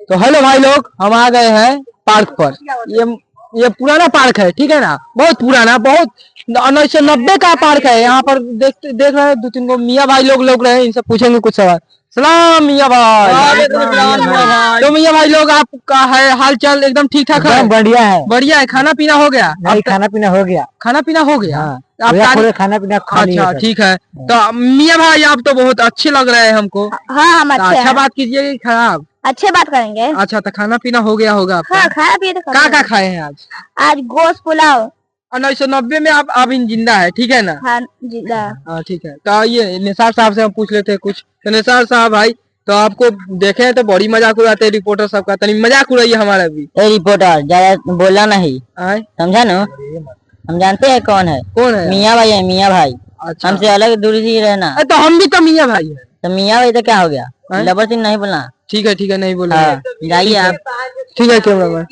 तो तो हेलो भाई लोग, हम आ गए हैं पार्क पर। ये पुराना पार्क है, ठीक है ना, बहुत पुराना, बहुत 1990 का पार्क है। यहाँ पर देख रहे हैं 2-3 गो मियाँ भाई लोग रहे हैं, इनसे पूछेंगे कुछ सवाल। सलाम मियाँ भाई। तो मियाँ भाई लोग, आपका है हाल चाल एकदम ठीक ठाक है? बढ़िया है। बढ़िया है। खाना पीना हो गया? नहीं, खाना पीना हो गया। खाना पीना हो गया। आप खाना पीना खा लिए? अच्छा ठीक है। तो मियाँ भाई आप तो बहुत अच्छे लग रहे हैं हमको। हाँ, हम अच्छे अच्छा हैं। बात कीजिए कि खराब? अच्छे बात करेंगे। अच्छा, तो खाना पीना हो गया होगा आपका? हाँ, खाया पिया तो क्या खाए हैं आज? आज गोश्त पुलाव। 1990 में आप अभी जिंदा है, ठीक है ना? हाँ जिंदा। हाँ ठीक है। तो ये निसार साहब से हम पूछ लेते हैं कुछ। तो निसार साहब भाई, तो आपको देखे हैं तो बड़ी मजाक उड़ाते हैं रिपोर्टर सबका, तनी मजाक उड़ाइए हमारा भी। रिपोर्टर ज्यादा बोला नहीं, समझा ना? हम जानते हैं कौन है। कौन है? मियाँ भाई है, मियाँ भाई। अच्छा। हमसे अलग दूरी से रहना। तो हम भी तो मियाँ भाई है। तो मियाँ भाई तो क्या हो गया? लबर सिंह नहीं बोलना। ठीक है, नहीं बोल जाइए आप। ठीक है कैमरा मैन।